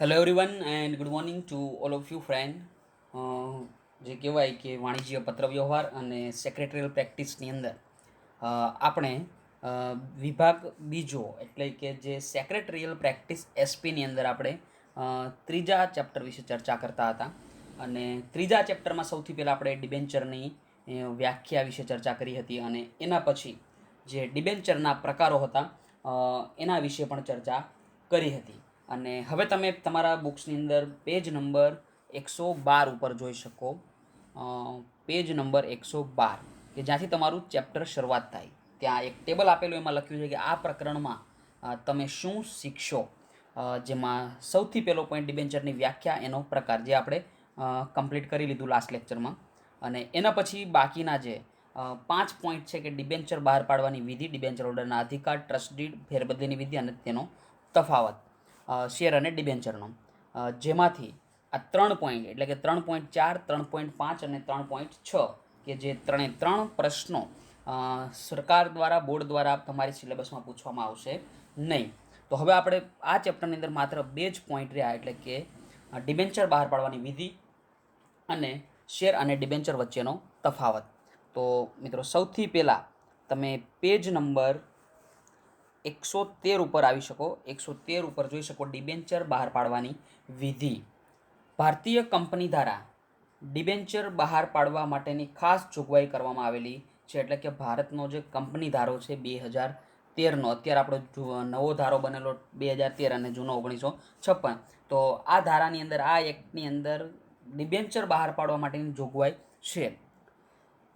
Hello everyone and good morning to all of you friend. જે કહેવાય કે વાણિજ્ય પત્રવ્યવહાર અને સેક્રેટરીયલ પ્રેક્ટિસની અંદર આપણે વિભાગ બીજો એટલે કે જે સેક્રેટરીયલ પ્રેક્ટિસ એસપીની અંદર આપણે ત્રીજા ચેપ્ટર વિશે ચર્ચા કરતા હતા. અને ત્રીજા ચેપ્ટરમાં સૌથી પહેલાં આપણે ડિબેન્ચરની વ્યાખ્યા વિશે ચર્ચા કરી હતી અને એના પછી જે ડિબેન્ચરના પ્રકારો હતા એના વિશે પણ ચર્ચા કરી હતી. અને હવે તમે તમારા બુક્સની અંદર પેજ નંબર 112 ઉપર જોઈ શકો, પેજ નંબર 112 કે જ્યાંથી તમારું ચેપ્ટર શરૂઆત થાય. ત્યાં એક ટેબલ આપેલું, એમાં લખ્યું છે કે આ પ્રકરણમાં તમે શું શીખશો, જેમાં સૌથી પહેલો પોઈન્ટ ડિબેન્ચરની વ્યાખ્યા, એનો પ્રકાર, જે આપણે કમ્પ્લીટ કરી લીધું લાસ્ટ લેક્ચરમાં. અને એના પછી બાકીના જે 5 પોઈન્ટ છે કે ડિબેન્ચર બહાર પાડવાની વિધિ, ડિબેન્ચર હોલ્ડરના અધિકાર, ટ્રસ્ટ ડીડ, ફેરબદલીની વિધિ અને તેનો તફાવત, શેર અને ડિબેન્ચરનો, જેમાંથી આ 3 પોઈન્ટ એટલે કે 3.4, 3.5 અને 3.6 કે જે 3 પ્રશ્નો સરકાર દ્વારા, બોર્ડ દ્વારા તમારી સિલેબસમાં પૂછવામાં આવશે નહીં. તો હવે આપણે આ ચેપ્ટરની અંદર માત્ર 2 જ પોઈન્ટ રહ્યા, એટલે કે ડિબેન્ચર બહાર પાડવાની વિધિ અને શેર અને ડિબેન્ચર વચ્ચેનો તફાવત. તો મિત્રો સૌથી પહેલાં તમે પેજ નંબર 113 ઉપર આવી શકો. 113 ઉપર જોઈ શકો ડિબેન્ચર બહાર પાડવાની વિધિ. ભારતીય કંપની દ્વારા ડિબેન્ચર બહાર પાડવા માટેની ખાસ જોગવાઈ કરવામાં આવેલી છે. એટલે કે ભારતનો જે કંપની ધારો છે 2013નો, અત્યારે આપણો નવો ધારો બનેલો 2013 અને જૂનો 1956. તો આ ધારાની અંદર, આ એક્ટની અંદર ડિબેન્ચર બહાર પાડવા માટેની જોગવાઈ છે.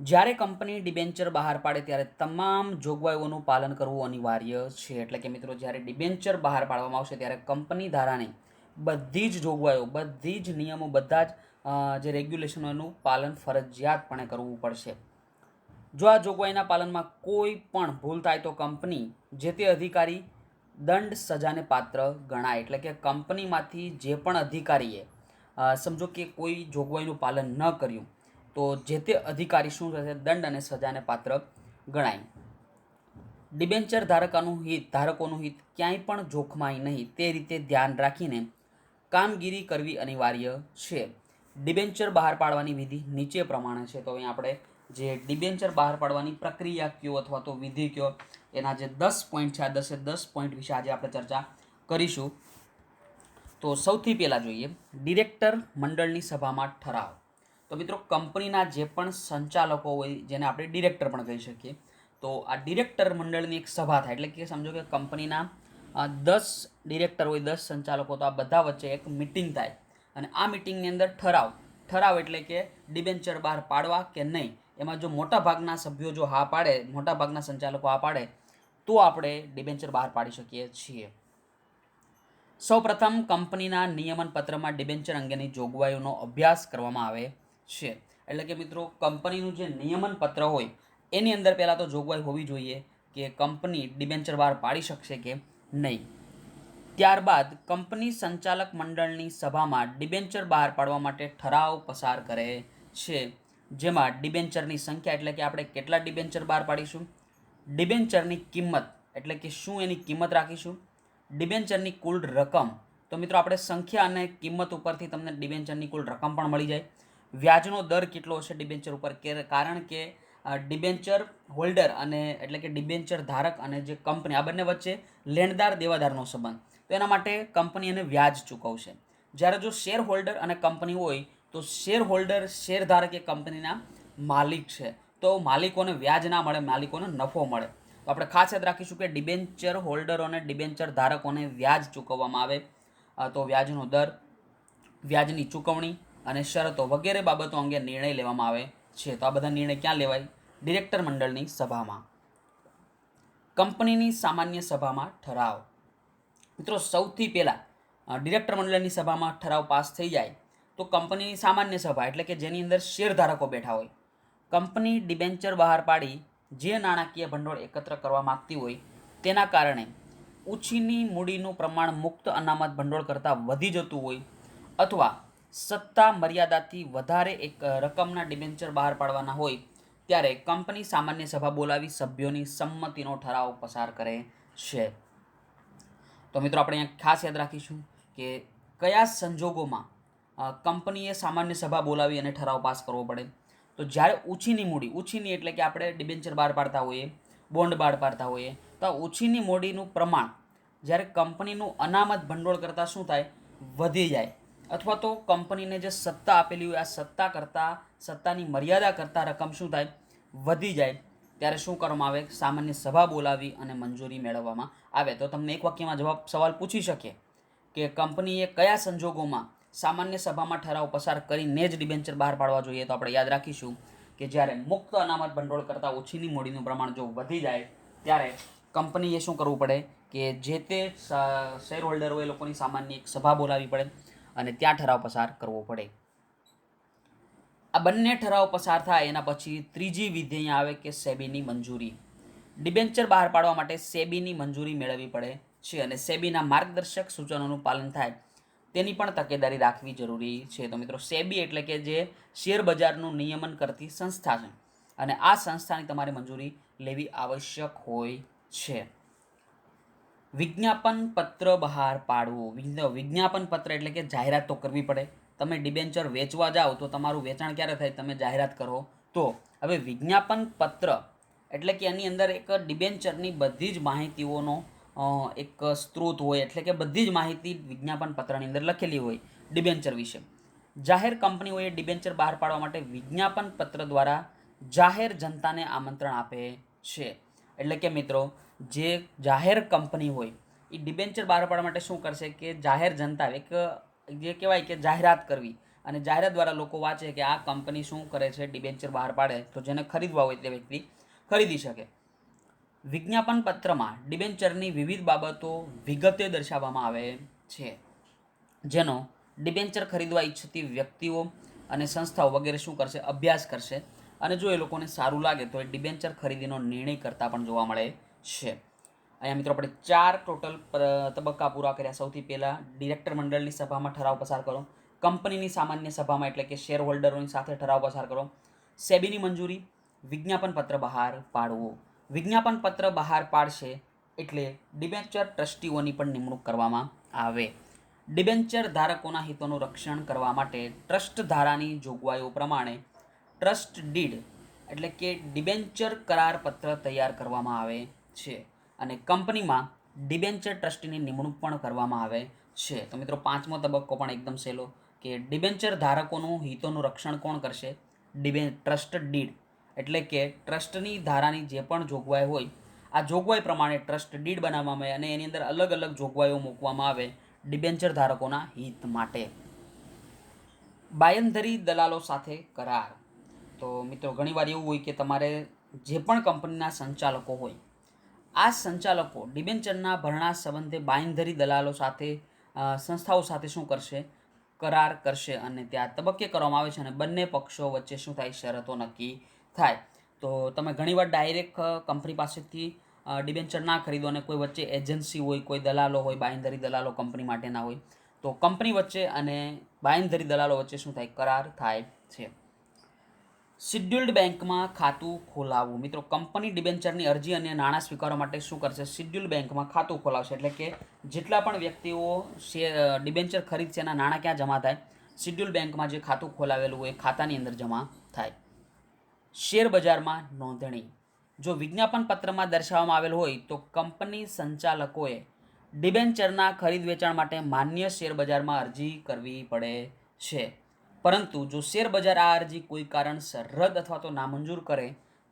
જ્યારે કંપની ડિબેન્ચર બહાર પાડે ત્યારે તમામ જોગવાઈઓનું પાલન કરવું અનિવાર્ય છે. એટલે કે મિત્રો, જ્યારે ડિબેન્ચર બહાર પાડવામાં આવશે ત્યારે કંપની ધારાની બધી જ જોગવાઈઓ, બધી જ નિયમો, બધા જ જે રેગ્યુલેશનોનું પાલન ફરજિયાતપણે કરવું પડશે. જો આ જોગવાઈના પાલનમાં કોઈ પણ ભૂલ થાય તો કંપની, જે તે અધિકારી દંડ સજાને પાત્ર ગણાય. એટલે કે કંપનીમાંથી જે પણ અધિકારીએ સમજો કે કોઈ જોગવાઈનું પાલન ન કર્યું, તો જે તે અધિકારી શું થશે, દંડ અને સજાને પાત્ર ગણાય. ડિબેન્ચર ધારકોનું હિત ક્યાંય પણ જોખમાય નહીં, તે રીતે ધ્યાન રાખીને કામગીરી કરવી અનિવાર્ય છે. ડિબેન્ચર બહાર પાડવાની વિધિ નીચે પ્રમાણે છે. તો અહીં આપણે જે ડિબેન્ચર બહાર પાડવાની પ્રક્રિયા કયો અથવા તો વિધિ કયો, એના જે 10 પોઈન્ટ છે, આ 10 પોઈન્ટ વિશે આજે આપણે ચર્ચા કરીશું. તો સૌથી પહેલાં જોઈએ ડિરેક્ટર મંડળની સભામાં ઠરાવ. તો મિત્રો, કંપનીના જે પણ સંચાલકો હોય, જેને આપણે ડિરેક્ટર પણ કહી શકીએ, તો આ ડિરેક્ટર મંડળની એક સભા થાય. એટલે કે સમજો કે કંપનીના 10 ડિરેક્ટર હોય, 10 સંચાલકો, તો આ બધા વચ્ચે એક મિટિંગ થાય અને આ મિટિંગની અંદર ઠરાવ એટલે કે ડિબેન્ચર બહાર પાડવા કે નહીં, એમાં જો મોટાભાગના સભ્યો જો હા પાડે, મોટાભાગના સંચાલકો હા પાડે, તો આપણે ડિબેન્ચર બહાર પાડી શકીએ છીએ. સૌપ્રથમ કંપનીના નિયમન પત્રમાં ડિબેન્ચર અંગેની જોગવાઈઓનો અભ્યાસ કરવામાં આવે છે. એટલે કે મિત્રો, કંપનીનું જે નિયમન પત્ર હોય એની અંદર પહેલાં તો જોગવાઈ હોવી જોઈએ કે કંપની ડિબેન્ચર બહાર પાડી શકશે કે નહીં. ત્યારબાદ કંપની સંચાલક મંડળની સભામાં ડિબેન્ચર બહાર પાડવા માટે ઠરાવ પસાર કરે છે, જેમાં ડિબેન્ચરની સંખ્યા, એટલે કે આપણે કેટલા ડિબેન્ચર બહાર પાડીશું, ડિબેન્ચરની કિંમત, એટલે કે શું એની કિંમત રાખીશું, ડિબેન્ચરની કુલ રકમ. તો મિત્રો, આપણે સંખ્યા અને કિંમત ઉપરથી તમને ડિબેન્ચરની કુલ રકમ પણ મળી જાય. વ્યાજનો દર કેટલો હશે ડિબેન્ચર ઉપર, કારણ કે ડિબેન્ચર હોલ્ડર અને એટલે કે ડિબેન્ચર ધારક અને જે કંપની, આ બંને વચ્ચે લેણદાર દેવાદારનો સંબંધ, તો એના માટે કંપની એને વ્યાજ ચૂકવશે. જ્યારે જો શેર હોલ્ડર અને કંપની હોય, તો શેર હોલ્ડર, શેરધારક એ કંપનીના માલિક છે, તો માલિકોને વ્યાજ ના મળે, માલિકોને નફો મળે. તો આપણે ખાસ યાદ રાખીશું કે ડિબેન્ચર હોલ્ડરોને, ડિબેન્ચર ધારકોને વ્યાજ ચૂકવવામાં આવે. તો વ્યાજનો દર, વ્યાજની ચૂકવણી અને શરતો વગેરે બાબતો અંગે નિર્ણય લેવામાં આવે છે. તો આ બધા નિર્ણય ક્યાં લેવાય? ડિરેક્ટર મંડળની સભામાં. કંપનીની સામાન્ય સભામાં ઠરાવ. મિત્રો, સૌથી પહેલાં ડિરેક્ટર મંડળની સભામાં ઠરાવ પાસ થઈ જાય તો કંપનીની સામાન્ય સભા, એટલે કે જેની અંદર શેરધારકો બેઠા હોય, કંપની ડિબેન્ચર બહાર પાડી જે નાણાકીય ભંડોળ એકત્ર કરવા માગતી હોય તેના કારણે ઉછીની મૂડીનું પ્રમાણ મુક્ત અનામત ભંડોળ કરતાં વધી જતું હોય, અથવા સત્તા મર્યાદાથી વધારે એક રકમના ડિબેન્ચર બહાર પાડવાના હોય, ત્યારે કંપની સામાન્ય સભા બોલાવી સભ્યોની સંમતિનો ઠરાવ પસાર કરે છે. તો મિત્રો, આપણે અહીંયા ખાસ યાદ રાખીશું કે કયા સંજોગોમાં કંપનીએ સામાન્ય સભા બોલાવી અને ઠરાવ પાસ કરવો પડે? તો જ્યારે ઉછીની મૂડી, ઉછીની એટલે કે આપણે ડિબેન્ચર બહાર પાડતા હોઈએ, બોન્ડ બહાર પાડતા હોઈએ, તો આ ઉછીની મૂડીનું પ્રમાણ જ્યારે કંપનીનું અનામત ભંડોળ કરતાં શું થાય, વધી જાય, અથવા તો કંપનીને જે સત્તા આપેલી હોય આ સત્તાની મર્યાદા કરતાં રકમ શું થાય, વધી જાય, ત્યારે શું કરવામાં આવે, સામાન્ય સભા બોલાવી અને મંજૂરી મેળવવામાં આવે. તો તમને એક વાક્યમાં સવાલ પૂછી શકે કે કંપનીએ કયા સંજોગોમાં સામાન્ય સભામાં ઠરાવ પસાર કરીને જ ડિબેન્ચર બહાર પાડવા જોઈએ? તો આપણે યાદ રાખીશું કે જ્યારે મુક્ત અનામત ભંડોળ કરતાં ઓછીની મૂડીનું પ્રમાણ જો વધી જાય ત્યારે કંપનીએ શું કરવું પડે કે જે તે શેર હોલ્ડર હોય એ લોકોની સામાન્ય એક સભા બોલાવવી પડે અને ત્યાં ઠરાવ પસાર કરવો પડે. આ બંને ઠરાવ પસાર થાય એના પછી ત્રીજી વિધિ અહીંયા આવે કે સેબીની મંજૂરી. ડિબેન્ચર બહાર પાડવા માટે સેબીની મંજૂરી મેળવવી પડે છે અને સેબીના માર્ગદર્શક સૂચનોનું પાલન થાય તેની પણ તકેદારી રાખવી જરૂરી છે. તો મિત્રો, સેબી એટલે કે જે શેર બજારનું નિયમન કરતી સંસ્થા છે અને આ સંસ્થાની તમારે મંજૂરી લેવી આવશ્યક હોય છે. વિજ્ઞાપન પત્ર બહાર પાડવું. વિજ્ઞાપન પત્ર એટલે કે જાહેરાત તો કરવી પડે. તમે ડિબેન્ચર વેચવા જાઓ તો તમારું વેચાણ ક્યારે થાય, તમે જાહેરાત કરો તો. હવે વિજ્ઞાપન પત્ર એટલે કે એની અંદર એક ડિબેન્ચરની બધી જ માહિતીઓનો એક સ્ત્રોત હોય, એટલે કે બધી જ માહિતી વિજ્ઞાપન પત્રની અંદર લખેલી હોય ડિબેન્ચર વિશે. જાહેર કંપનીઓએ ડિબેન્ચર બહાર પાડવા માટે વિજ્ઞાપન પત્ર દ્વારા જાહેર જનતાને આમંત્રણ આપે છે. એટલે કે મિત્રો, જે જાહેર કંપની હોય એ ડિબેન્ચર બહાર પાડવા માટે શું કરશે કે જાહેર જનતા, એક જે કહેવાય કે જાહેરાત કરવી, અને જાહેરાત દ્વારા લોકો વાંચે કે આ કંપની શું કરે છે, ડિબેન્ચર બહાર પાડે, તો જેને ખરીદવા હોય તે વ્યક્તિ ખરીદી શકે. વિજ્ઞાપન પત્રમાં ડિબેન્ચરની વિવિધ બાબતો વિગતે દર્શાવવામાં આવે છે, જેનો ડિબેન્ચર ખરીદવા ઈચ્છતી વ્યક્તિઓ અને સંસ્થાઓ વગેરે શું કરશે, અભ્યાસ કરશે, અને જો એ લોકોને સારું લાગે તો એ ડિબેન્ચર ખરીદીનો નિર્ણય કરતા પણ જોવા મળે છે. અહીંયા મિત્રો આપણે 4 ટોટલ તબક્કા પૂરા કર્યા. સૌથી પહેલાં ડિરેક્ટર મંડળની સભામાં ઠરાવ પસાર કરો, કંપનીની સામાન્ય સભામાં એટલે કે શેર હોલ્ડરોની સાથે ઠરાવ પસાર કરો, સેબીની મંજૂરી, વિજ્ઞાપન પત્ર બહાર પાડવું. વિજ્ઞાપન પત્ર બહાર પાડશે એટલે ડિબેન્ચર ટ્રસ્ટીઓની પણ નિમણૂક કરવામાં આવે. ડિબેન્ચર ધારકોના હિતોનું રક્ષણ કરવા માટે ટ્રસ્ટ ધારાની જોગવાઈઓ પ્રમાણે ટ્રસ્ટ ડીડ એટલે કે ડિબેન્ચર કરાર પત્ર તૈયાર કરવામાં આવે છે અને કંપનીમાં ડિબેન્ચર ટ્રસ્ટીની નિમણૂક પણ કરવામાં આવે છે. તો મિત્રો, 5મો તબક્કો પણ એકદમ સહેલો કે ડિબેન્ચર ધારકોનું હિતોનું રક્ષણ કોણ કરશે? ટ્રસ્ટ ડીડ એટલે કે ટ્રસ્ટની ધારાની જે પણ જોગવાઈ હોય આ જોગવાઈ પ્રમાણે ટ્રસ્ટ ડીડ બનાવવામાં આવે અને એની અંદર અલગ અલગ જોગવાઈઓ મૂકવામાં આવે ડિબેન્ચર ધારકોના હિત માટે. બાંયધરી દલાલો સાથે કરાર. તો મિત્રો, ઘણીવાર એવું હોય કે તમારે જે પણ કંપનીના સંચાલકો હોય આ સંચાલકો ડિબેન્ચરના ભરણા સંબંધે બાંયધરી દલાલો સાથે સંસ્થાઓ સાથે શું કરશે? કરાર કરશે અને ત્યાં તબક્કે કરવામાં આવે છે અને બંને પક્ષો વચ્ચે શું થાય? શરતો નક્કી થાય. તો તમે ઘણીવાર ડાયરેક્ટ કંપની પાસેથી ડિબેન્ચર ના ખરીદો અને કોઈ વચ્ચે એજન્સી હોય, કોઈ દલાલો હોય, બાંયધરી દલાલો કંપની માટેના હોય, તો કંપની વચ્ચે અને બાંયધરી દલાલો વચ્ચે શું થાય? કરાર થાય છે. શિડ્યુલ્ડ બેંકમાં ખાતું ખોલાવવું. મિત્રો, કંપની ડિબેન્ચરની અરજી અને નાણાં સ્વીકારવા માટે શું કરશે? શિડ્યુલ્ડ બેંકમાં ખાતું ખોલાવશે. એટલે કે જેટલા પણ વ્યક્તિઓ ડિબેન્ચર ખરીદશે એના નાણાં ક્યાં જમા થાય? શિડ્યુલ્ડ બેંકમાં જે ખાતું ખોલાવેલું હોય ખાતાની અંદર જમા થાય. શેર બજારમાં નોંધણી. જો વિજ્ઞાપન પત્રમાં દર્શાવવામાં આવેલ હોય તો કંપની સંચાલકોએ ડિબેન્ચરના ખરીદ વેચાણ માટે માન્ય શેર બજારમાં અરજી કરવી પડે છે. પરંતુ જો શેર બજાર આ અરજી કોઈ કારણસર રદ અથવા તો નામંજૂર કરે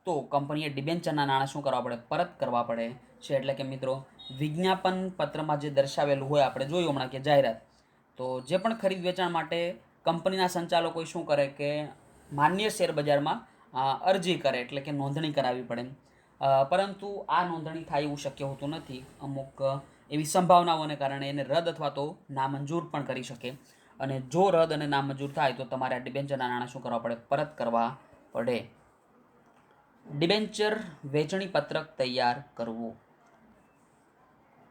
તો કંપનીએ ડિબેન્ચરના નાણાં શું કરવા પડે? પરત કરવા પડે છે. એટલે કે મિત્રો, વિજ્ઞાપન પત્રમાં જે દર્શાવેલું હોય, આપણે જોયું હમણાં કે જાહેરાત, તો જે પણ ખરીદ વેચાણ માટે કંપનીના સંચાલકો શું કરે કે માન્ય શેર બજારમાં અરજી કરે, એટલે કે નોંધણી કરાવવી પડે. પરંતુ આ નોંધણી થાય એવું શક્ય હોતું નથી. અમુક એવી સંભાવનાઓને કારણે એને રદ અથવા તો નામંજૂર પણ કરી શકે અને જો રદ અને નામંજૂર થાય તો તમારે આ ડિબેન્ચરના નાણાં શું કરવા પડે? પરત કરવા પડે. ડિબેન્ચર વેચણી પત્રક તૈયાર કરવું.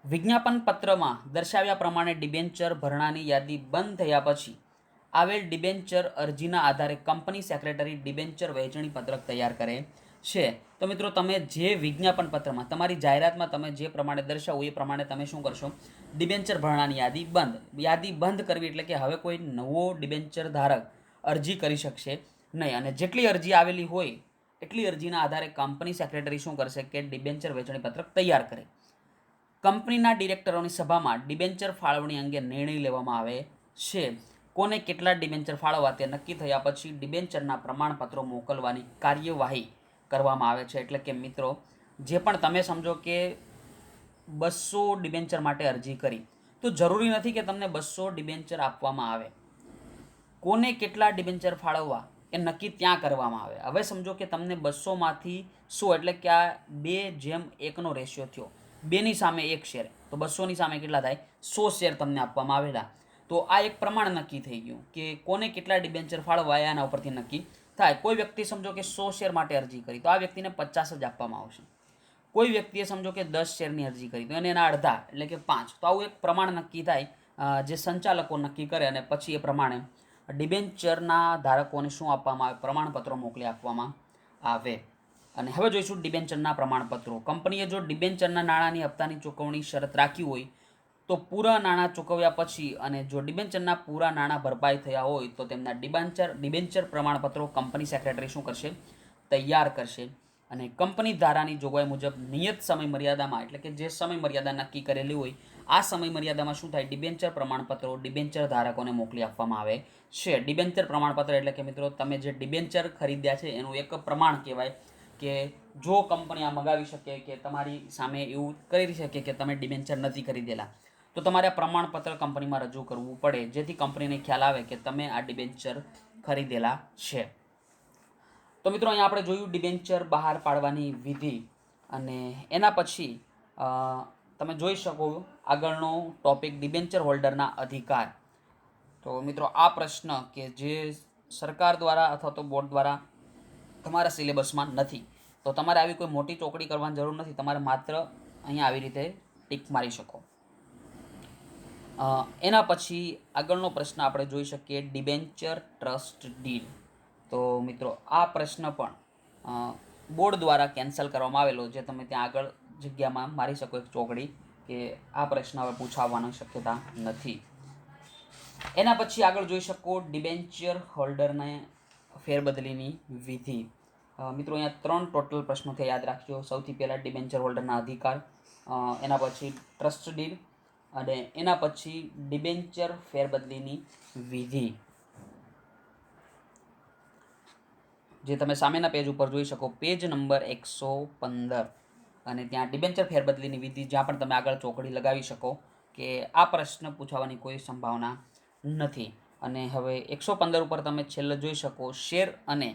વિજ્ઞાપન પત્રમાં દર્શાવ્યા પ્રમાણે ડિબેન્ચર ભરણાની યાદી બંધ થયા પછી આવેલ ડિબેન્ચર અરજીના આધારે કંપની સેક્રેટરી ડિબેન્ચર વહેંચણી પત્રક તૈયાર કરે છે. તો મિત્રો તમે જે વિજ્ઞાપન પત્રમાં તમારી જાહેરાતમાં તમે જે પ્રમાણે દર્શાવો એ પ્રમાણે તમે શું કરશો, ડિબેન્ચર ભરણાની યાદી બંધ કરવી, એટલે કે હવે કોઈ નવો ડિબેન્ચર ધારક અરજી કરી શકશે નહીં. અને જેટલી અરજી આવેલી હોય એટલી અરજીના આધારે કંપની સેક્રેટરી શું કરશે કે ડિબેન્ચર વેચણી પત્રક તૈયાર કરે. કંપનીના ડિરેક્ટરોની સભામાં ડિબેન્ચર ફાળવણી અંગે નિર્ણય લેવામાં આવે છે. કોને કેટલા ડિબેન્ચર ફાળવવા તે નક્કી થયા પછી ડિબેન્ચરના પ્રમાણપત્રો મોકલવાની કાર્યવાહી કરવામાં આવે છે. એટલે કે મિત્રો જે પણ તમે સમજો કે 200 ડિબેન્ચર માટે અરજી કરી, તો જરૂરી નથી કે તમને 200 ડિબેન્ચર આપવામાં આવે. કોને કેટલા ડિબેન્ચર ફાળવવા એ નક્કી ત્યાં કરવામાં આવે. હવે સમજો કે તમને 200માંથી 100 એટલે કે આ 2:1 રેશિયો થયો, 2ની સામે 1 શેર, તો 200ની સામે કેટલા થાય, 100 શેર તમને આપવામાં આવેલા. તો આ એક પ્રમાણ નક્કી થઈ ગયું કે કોને કેટલા ડિબેન્ચર ફાળવવા એના ઉપરથી નક્કી થાય. કોઈ વ્યક્તિ સમજો કે 100 શેર માટે અરજી કરી, તો આ વ્યક્તિને 50 જ આપવામાં આવશે. કોઈ વ્યક્તિએ સમજો કે 10 શેરની અરજી કરી, તો એને એના અડધા એટલે કે 5. તો આવું એક પ્રમાણ નક્કી થાય, જે સંચાલકો નક્કી કરે, અને પછી એ પ્રમાણે ડિબેન્ચરના ધારકોને શું આપવામાં આવે, પ્રમાણપત્રો મોકલી આપવામાં આવે. અને હવે જોઈશું ડિબેન્ચરના પ્રમાણપત્રો. કંપનીએ જો ડિબેન્ચરના નાણાંની હપ્તાની ચૂકવણી શરત રાખી હોય તો પૂરા નાણાં ચૂકવ્યા પછી, અને જો ડિબેન્ચરના પૂરા નાણાં ભરપાઈ થયા હોય તો તેમના ડિબેન્ચર પ્રમાણપત્રો કંપની સેક્રેટરી શું કરશે, તૈયાર કરશે. અને કંપની ધારાની જોગવાઈ મુજબ નિયત સમય મર્યાદામાં, એટલે કે જે સમય મર્યાદા નક્કી કરેલી હોય આ સમય મર્યાદામાં શું થાય, ડિબેન્ચર પ્રમાણપત્રો ડિબેન્ચર ધારકોને મોકલી આપવામાં આવે છે. ડિબેન્ચર પ્રમાણપત્ર એટલે કે મિત્રો તમે જે ડિબેન્ચર ખરીદ્યા છે એનું એક પ્રમાણ કહેવાય, કે જો કંપની આ મગાવી શકે કે તમારી સામે એવું કરી શકે કે તમે ડિબેન્ચર નથી ખરીદેલા, તો તમારે આ પ્રમાણપત્ર કંપનીમાં રજૂ કરવું પડે, જેથી કંપનીને ખ્યાલ આવે કે તમે આ ડિબેન્ચર ખરીદેલા છે. તો મિત્રો અહીંયા આપણે જોયું ડિબેન્ચર બહાર પાડવાની વિધિ, અને એના પછી તમે જોઈ શકો આગળનો ટોપિક ડિબેન્ચર હોલ્ડરના અધિકાર. તો મિત્રો આ પ્રશ્ન કે જે સરકાર દ્વારા અથવા તો બોર્ડ દ્વારા તમારા સિલેબસમાં નથી, તો તમારે આવી કોઈ મોટી ચોકડી કરવાની જરૂર નથી, તમારે માત્ર અહીંયા આવી રીતે ટીક મારી શકો. એના પછી આગળનો પ્રશ્ન આપણે જોઈ શકીએ ડિબેન્ચર ટ્રસ્ટ ડીડ. તો મિત્રો આ પ્રશ્ન પણ બોર્ડ દ્વારા કેન્સલ કરવામાં આવેલો, જે તમે ત્યાં આગળ જગ્યામાં મારી શકો એક ચોકડી, કે આ પ્રશ્ન હવે પૂછાવવાની શક્યતા નથી. એના પછી આગળ જોઈ શકો ડિબેન્ચર હોલ્ડરને ફેરબદલીની વિધિ. મિત્રો અહીંયા 3 ટોટલ પ્રશ્નો છે, યાદ રાખજો. સૌથી પહેલાં ડિબેન્ચર હોલ્ડરના અધિકાર, એના પછી ટ્રસ્ટ ડીડ, અને એના પછી ડિબેન્ચર ફેરબદલીની વિધિ, જે તમે સામેના પેજ ઉપર જોઈ શકો, પેજ નંબર 115. અને ત્યાં ડિબેન્ચર ફેરબદલીની વિધિ, જ્યાં પણ તમે આગળ ચોકડી લગાવી શકો કે આ પ્રશ્ન પૂછાવાની કોઈ સંભાવના નથી. અને હવે 115 ઉપર તમે છેલ્લે જોઈ શકો શેર અને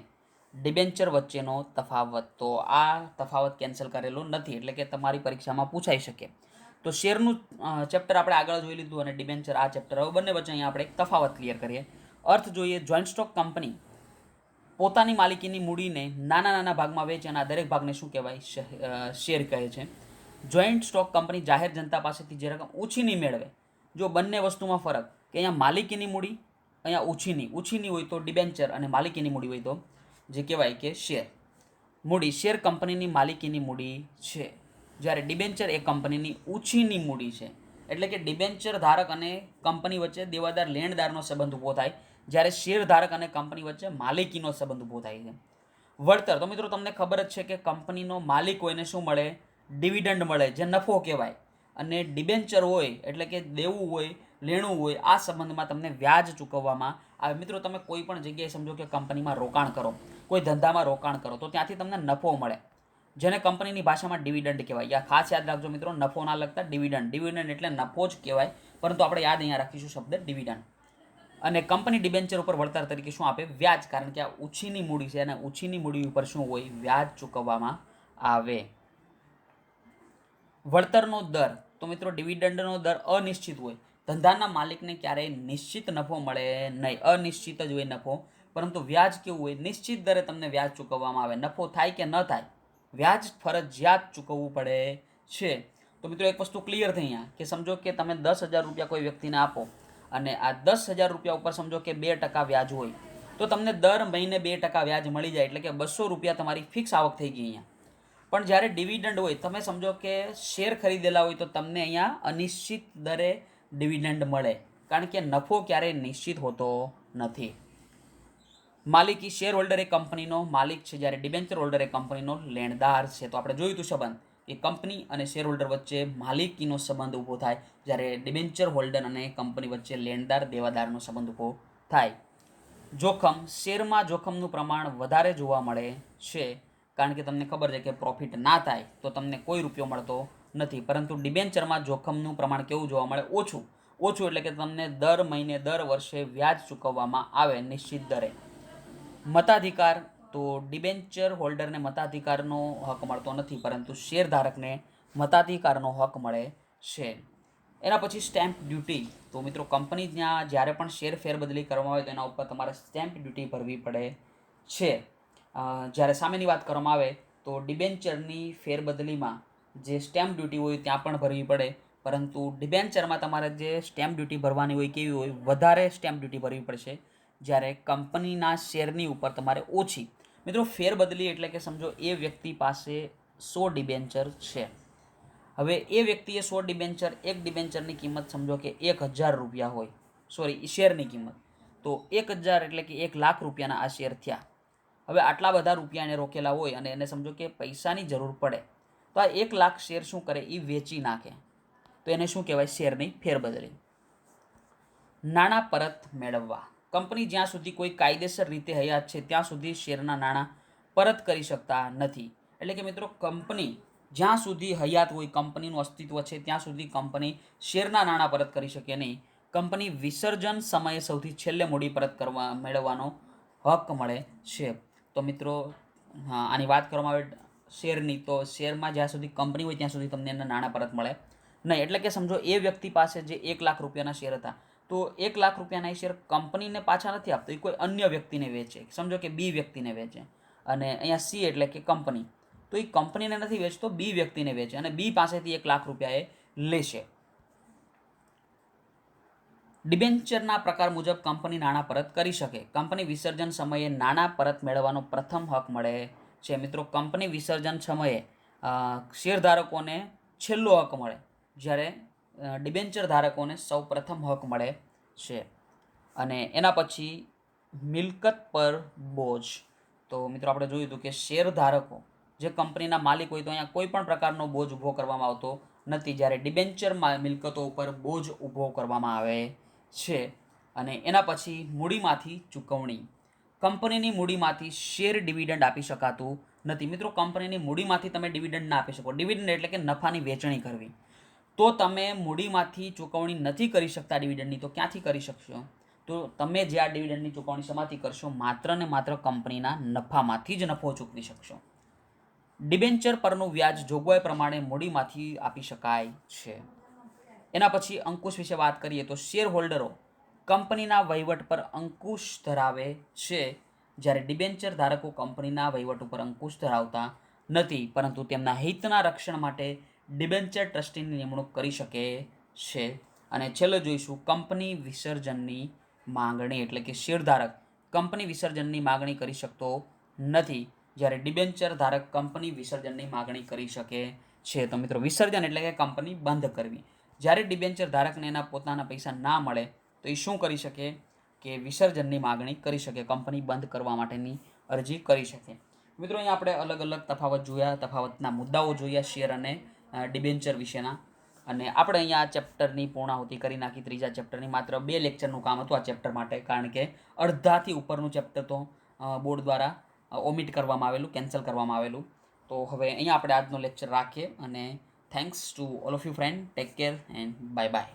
ડિબેન્ચર વચ્ચેનો તફાવત. તો આ તફાવત કેન્સલ કરેલો નથી, એટલે કે તમારી પરીક્ષામાં પૂછાઈ શકે. તો શેરનું ચેપ્ટર આપણે આગળ જોઈ લીધું, અને ડિબેન્ચર આ ચેપ્ટર. હવે બંને વચ્ચે અહીંયા આપણે એક તફાવત ક્લિયર કરીએ. અર્થ જોઈએ, જોઈન્ટ સ્ટોક કંપની પોતાની માલિકીની મૂડીને નાના નાના ભાગમાં વેચે અને આ દરેક ભાગને શું કહેવાય, શેર કહે છે. જોઈન્ટ સ્ટોક કંપની જાહેર જનતા પાસેથી જે રકમ ઉછીની મેળવે, જો બંને વસ્તુમાં ફરક, કે અહીંયા માલિકીની મૂડી, અહીંયા ઉછીની હોય તો ડિબેન્ચર, અને માલિકીની મૂડી હોય તો જે કહેવાય કે શેર. મૂડી, શેર કંપનીની માલિકીની મૂડી છે, જ્યારે ડિબેન્ચર એ કંપનીની ઉછીની મૂડી છે. એટલે કે ડિબેન્ચર ધારક અને કંપની વચ્ચે દેવાદાર લેણદારનો સંબંધ ઊભો થાય, જ્યારે શેર ધારક અને કંપની વચ્ચે માલિકીનો સંબંધ ઊભો થાય છે. વળતર, તો મિત્રો તમને ખબર જ છે કે કંપનીનો માલિક હોય ને શું મળે, ડિવિડન્ડ મળે, જે નફો કહેવાય. અને ડિબેન્ચર હોય એટલે કે દેવું હોય, લેણું હોય, આ સંબંધમાં તમને વ્યાજ ચૂકવવામાં આવે. મિત્રો તમે કોઈ પણ જગ્યાએ સમજો કે કંપનીમાં રોકાણ કરો, કોઈ ધંધામાં રોકાણ કરો, તો ત્યાંથી તમને નફો મળે, જેને કંપનીની ભાષામાં ડિવિડન્ડ કહેવાય. યા ખાસ યાદ રાખજો મિત્રો, નફો ના લગતા ડિવિડન્ડ. ડિવિડન્ડ એટલે નફો જ કહેવાય, પરંતુ આપણે યાદ અહીંયા રાખીશું શબ્દ ડિવિડન્ડ. અને કંપની ડિબેન્ચર ઉપર વળતર તરીકે શું આપે, વ્યાજ, કારણ કે આ ઉછીની મૂડી છે, અને ઉછીની મૂડી ઉપર શું હોય, વ્યાજ ચૂકવવામાં આવે. વળતરનો દર, તો મિત્રો ડિવિડન્ડનો દર અનિશ્ચિત હોય. ધંધાના માલિકને ક્યારેય નિશ્ચિત નફો મળે નહીં, અનિશ્ચિત જ હોય નફો. પરંતુ વ્યાજ કેવું હોય, નિશ્ચિત દરે તમને વ્યાજ ચૂકવવામાં આવે. નફો થાય કે ન થાય, વ્યાજ ફરજિયાત ચૂકવવું પડે છે. તો મિત્રો એક વસ્તુ ક્લિયર થઈ અહીંયા, કે સમજો કે તમે 10,000 રૂપિયા કોઈ વ્યક્તિને આપો, અને આ 10,000 રૂપિયા ઉપર સમજો કે 2% વ્યાજ હોય, તો તમને દર મહિને 2% વ્યાજ મળી જાય, એટલે કે 200 રૂપિયા તમારી ફિક્સ આવક થઈ ગઈ અહીંયા. પણ જ્યારે ડિવિડન્ડ હોય, તમે સમજો કે શેર ખરીદેલા હોય તો તમને અહીંયા અનિશ્ચિત દરે ડિવિડન્ડ મળે, કારણ કે નફો ક્યારેય નિશ્ચિત હોતો નથી. માલિકી, શેર હોલ્ડર એ કંપનીનો માલિક છે, જ્યારે ડિબેન્ચર હોલ્ડર એ કંપનીનો લેણદાર છે. તો આપણે જોયું હતું સંબંધ કે કંપની અને શેર હોલ્ડર વચ્ચે માલિકીનો સંબંધ ઊભો થાય, જ્યારે ડિબેન્ચર હોલ્ડર અને કંપની વચ્ચે લેણદાર દેવાદારનો સંબંધ ઊભો થાય. જોખમ, શેરમાં જોખમનું પ્રમાણ વધારે જોવા મળે છે, કારણ કે તમને ખબર છે કે પ્રોફિટ ના થાય તો તમને કોઈ રૂપિયો મળતો નથી, પરંતુ ડિબેન્ચરમાં જોખમનું પ્રમાણ કેવું જોવા મળે? ઓછું. એટલે કે તમને દર મહિને દર વર્ષે વ્યાજ ચૂકવવામાં આવે નિશ્ચિત દરે. મતાધિકાર, તો ડિબેન્ચર હોલ્ડરને મતાધિકારનો હક મળતો નથી, પરંતુ શેરધારકને મતાધિકારનો હક મળે છે. એના પછી સ્ટેમ્પ ડ્યુટી. તો મિત્રો કંપની ત્યાં જ્યારે પણ શેર ફેરબદલી કરવામાં આવે તો એના ઉપર તમારે સ્ટેમ્પ ડ્યુટી ભરવી પડે છે. જ્યારે સામેની વાત કરવામાં આવે તો ડિબેન્ચરની ફેરબદલીમાં જે સ્ટેમ્પ ડ્યુટી હોય ત્યાં પણ ભરવી પડે, પરંતુ ડિબેન્ચરમાં તમારે જે સ્ટેમ્પ ડ્યુટી ભરવાની હોય કેવી હોય? વધારે સ્ટેમ્પ ડ્યુટી ભરવી પડશે, જ્યારે કંપનીના શેરની ઉપર તમારે ઓછી. મિત્રો ફેરબદલી એટલે કે સમજો એ વ્યક્તિ પાસે 100 ડિબેન્ચર છે. હવે એ વ્યક્તિએ 100 ડિબેન્ચર, એક ડિબેન્ચરની કિંમત સમજો કે 1000 રૂપિયા હોય, શેરની કિંમત, તો 1000 એટલે કે 1 લાખ રૂપિયાના આ શેર થયા. હવે આટલા બધા રૂપિયા એને રોકેલા હોય અને એને સમજો કે પૈસાની જરૂર પડે, તો આ 1 લાખ શેર શું કરે? એ વેચી નાખે. તો એને શું કહેવાય? શેરની ફેરબદલી. નાણાં પરત મેળવવા. કંપની જ્યાં સુધી કોઈ કાયદેસર રીતે હયાત છે ત્યાં સુધી શેરના નાણાં પરત કરી શકતા નથી. એટલે કે મિત્રો કંપની જ્યાં સુધી હયાત હોય, કંપનીનું અસ્તિત્વ છે ત્યાં સુધી કંપની શેરના નાણાં પરત કરી શકે નહીં. કંપની વિસર્જન સમયે સૌથી છેલ્લે મૂડી પરત મેળવવાનો હક મળે છે. તો મિત્રો આની વાત કરવામાં આવે શેરની, તો શેરમાં જ્યાં સુધી કંપની હોય ત્યાં સુધી તમને એના નાણાં પરત મળે નહીં. એટલે કે સમજો એ વ્યક્તિ પાસે જે 1 લાખ રૂપિયાના શેર હતા, તો 1 લાખ રૂપિયાના એ શેર કંપનીને પાછા નથી આપતો, એ કોઈ અન્ય વ્યક્તિને વેચે. સમજો કે બી વ્યક્તિને વેચે, અને અહીંયા સી એટલે કે કંપની, તો એ કંપનીને નથી વેચતો, બી વ્યક્તિને વેચે, અને બી પાસેથી 1 લાખ રૂપિયા એ લેશે. ડિબેન્ચરના પ્રકાર મુજબ કંપની નાણાં પરત કરી શકે. કંપની વિસર્જન સમયે નાણાં પરત મેળવવાનો પ્રથમ હક મળે છે. મિત્રો કંપની વિસર્જન સમયે શેરધારકોને છેલ્લો હક મળે, જ્યારે ડિબેન્ચર ધારકોને સૌ પ્રથમ હક મળે છે. અને એના પછી મિલકત પર બોજ. તો મિત્રો આપણે જોયું હતું કે શેરધારકો જે કંપનીના માલિક હોય તો અહીંયા કોઈ પણ પ્રકારનો બોજ ઊભો કરવામાં આવતો નથી, જ્યારે ડિબેન્ચર મિલકતો ઉપર બોજ ઊભો કરવામાં આવે છે. અને એના પછી મૂડીમાંથી ચૂકવણી. કંપનીની મૂડીમાંથી શેર ડિવિડન્ડ આપી શકાતું નથી. મિત્રો કંપનીની મૂડીમાંથી તમે ડિવિડન્ડ ના આપી શકો. ડિવિડન્ડ એટલે કે નફાની વેચણી કરવી. તો તમે મૂડીમાંથી ચૂકવણી નથી કરી શકતા ડિવિડન્ડની, તો ક્યાંથી કરી શકશો? તો તમે જે આ ડિવિડન્ડની ચૂકવણી શેમાંથી કરશો? માત્ર ને માત્ર કંપનીના નફામાંથી જ નફો ચૂકવી શકશો. ડિબેન્ચર પરનું વ્યાજ જોગવાઈ પ્રમાણે મૂડીમાંથી આપી શકાય છે. એના પછી અંકુશ વિશે વાત કરીએ તો શેર હોલ્ડરો કંપનીના વહીવટ પર અંકુશ ધરાવે છે, જ્યારે ડિબેન્ચર ધારકો કંપનીના વહીવટ ઉપર અંકુશ ધરાવતા નથી, પરંતુ તેમના હિતના રક્ષણ માટે ડિબેન્ચર ટ્રસ્ટીની નિમણૂક કરી શકે છે. અને છેલ્લે જોઈશું કંપની વિસર્જનની માંગણી, એટલે કે શેરધારક કંપની વિસર્જનની માગણી કરી શકતો નથી, જ્યારે ડિબેન્ચર ધારક કંપની વિસર્જનની માગણી કરી શકે છે. તો મિત્રો વિસર્જન એટલે કે કંપની બંધ કરવી. જ્યારે ડિબેન્ચર ધારકને એના પોતાના પૈસા ના મળે તો એ શું કરી શકે? કે વિસર્જનની માગણી કરી શકે, કંપની બંધ કરવા માટેની અરજી કરી શકે. મિત્રો અહીંયા આપણે અલગ અલગ તફાવત જોયા, તફાવતના મુદ્દાઓ જોયા શેર અને ડિબેન્ચર વિશેના, અને આપણે અહીંયા આ ચેપ્ટરની પૂર્ણાહુતિ કરી નાખી. ત્રીજા ચેપ્ટરની માત્ર 2 લેક્ચરનું કામ હતું આ ચેપ્ટર માટે, કારણ કે અડધાથી ઉપરનું ચેપ્ટર તો બોર્ડ દ્વારા ઓમિટ કરવામાં આવેલું, કેન્સલ કરવામાં આવેલું. તો હવે અહીંયા આપણે આજનો લેક્ચર રાખીએ, અને thanks to all of you friend. Take care and bye bye.